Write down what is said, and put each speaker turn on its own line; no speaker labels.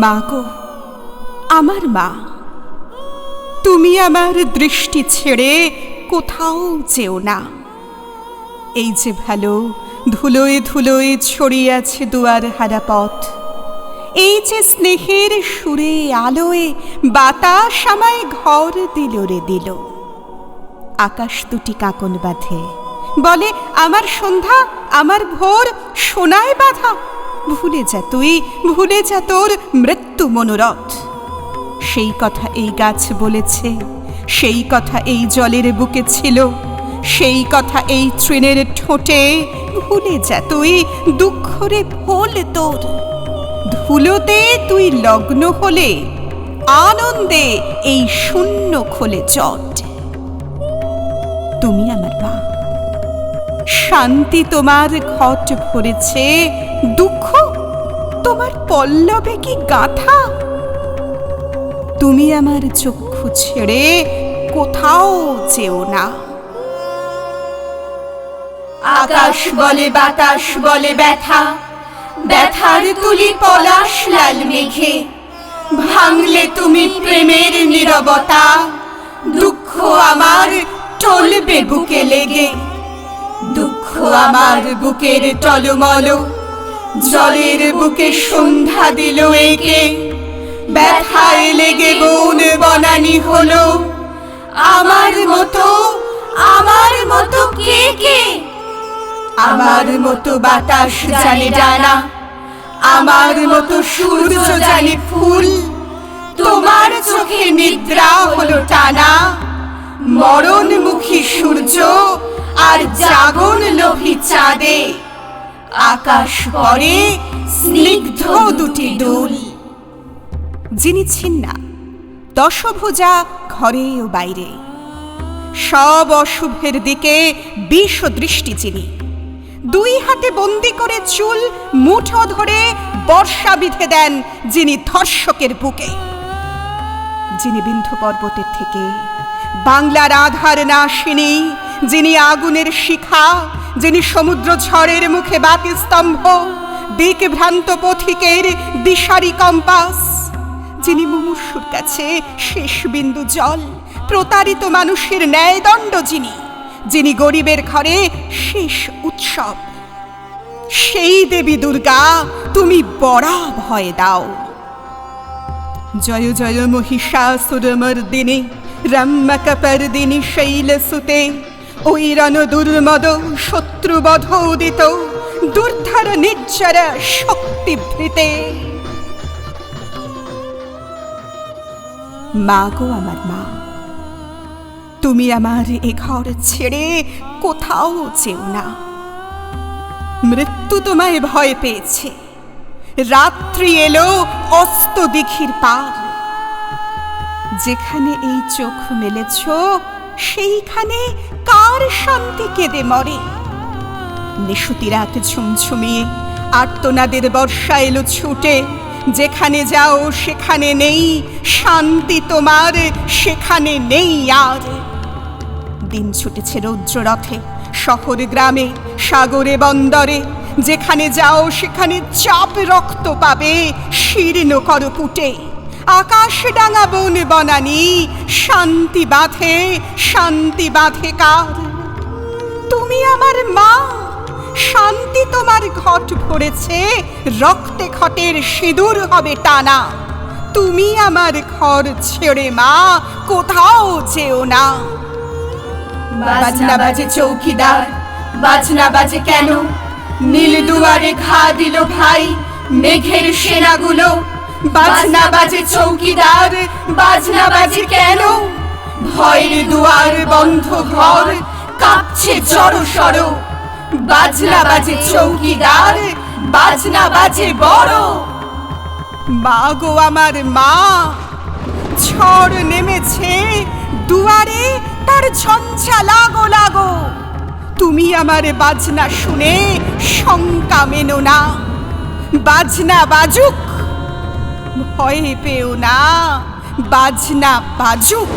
মা গো, আমার মা, তুমি আমার দৃষ্টি ছেড়ে কোথাও যেও না। এই যে ভালো ধুলোয় ধুলোয় ছড়িয়ে আছে দুয়ার হারা পথ, এই যে স্নেহের সুরে আলোয় বাতাস আমায় ঘর দিল রে দিল। আকাশ দুটি কাঁকন বাঁধে, বলে আমার সন্ধ্যা আমার ভোর সোনায় বাঁধা। ভুলে যা তুই, ভুলে যা তোর মৃত্যু মনোরথ। সেই কথা এই গাছ বলেছে, সেই কথা এই জলের বুকে ছিল, সেই কথা এই তৃণের ঠোঁটে। ভুলে যা তুই, দুঃখরে ভোল তোর। ধুলোতে তুই লগ্ন হলে, আনন্দে এই শূন্য খোলে জট। তুমি আমার মা, শান্তি তোমার ঘট ভরেছে, দুঃখ তোমার পল্লবে কি গাথা। তুমি আমার চক্ষু ছেড়ে কোথাও যেও না।
আকাশ বলে বাতাস বলে ব্যথা, ব্যথার তুলি পলাশ লাল মেঘে। ভাঙলে তুমি প্রেমের নীরবতা, দুঃখ আমার টলবে বুকে লেগে। দুঃখ আমার বুকের টলমল, জলের বুকে সন্ধ্যা দিল একে। ব্যথায় লেগে বন বনানি হলো, আমার মতো কে কে। আমার মতো বাতাস জানে ডানা, আমার মতো সূর্য জানে ফুল। তোমার চোখে নিদ্রা হলো টানা, মরণমুখী সূর্য আর জাগন লোভী চাঁদে। আকাশ পরে স্নিগ্ধ দুটি দুল।
যিনি ছিন্না দশভুজা ঘরে ও বাইরে, সব অশুভের দিকে বিষ দৃষ্টি যিনি। দুই হাতে বন্দি করে চুল মুঠো ধরে বর্ষা বিধে দেন যিনি ধর্ষকের বুকে। যিনি বিন্ধ্য পর্বতের থেকে বাংলার আধার নাশিনী, যিনি আগুনের শিখা, যিনি সমুদ্র ঝড়ের মুখে বাতি স্তম্ভ, দিক ভ্রান্ত পথিকের দিশারি কম্পাস। যিনি মুমূর্ষুর কাছে শেষ বিন্দু জল, প্রতারিত মানুষের ন্যায়দণ্ড যিনি, যিনি গরিবের ঘরে শেষ উৎসব। সেই দেবী দুর্গা তুমি বড়া ভয় দাও। জয় জয় মহিষাসুরমর্দিনী, রম্যকপর্দিনী শৈলসুতে। ওই রণ দুর্মদ শত্রুবধ উদিত, দুর্ধর নির্জর শক্তিভৃতে। মা গো আমার মা, তুমি আমার এ ঘর ছেড়ে কোথাও যেও না। মৃত্যু তোমায় ভয় পেয়েছে, রাত্রি এলো অস্ত দিঘির পার। যেখানে এই চোখ মেলেছ, সেইখানে কার শান্তি কেঁদে মরে। নিশুতি রাত ঝুমঝুমিয়ে আর্তনাদের বর্ষা এলো ছুটে। যেখানে যাও সেখানে নেই শান্তি তোমার, সেখানে নেই আর। দিন ছুটেছে রৌদ্র রথে, শহর গ্রামে সাগরে বন্দরে। যেখানে যাও সেখানে চাপ রক্ত পাবে শীর্ণ করপুটে। আকাশ ডাঙা বন বনানি, শান্তি বাঁধে কার। তুমি আমার মা, শান্তি তোমার ঘট ভরেছে, রক্তে ঘটের সিঁদুর হবে টানা। তুমি আমার ঘর ছেড়ে মা কোথাও যেও না।
বাজনা বাজে চৌকিদার, বাজনা বাজে কেন? নীল দুয়ারে ঘা দিল ভাই মেঘের সেনাগুলো। বাজনা বাজে চৌকিদার, বাজনা বাজে কেন? ভয়ের দুয়ার বন্ধ ঘর কাঁপছে জড়সড়। বাজনা বাজে চৌকিদার, বাজনা বাজে বড়।
মা গো আমার মা, ঝড় নেমেছে দুয়ারে, তার ঝঞ্ঝা লাগো লাগো। তুমি আমার বাজনা শুনে শঙ্কা মেনো না। বাজনা বাজুক, ভয় পেও না, বাজনা বাজুক।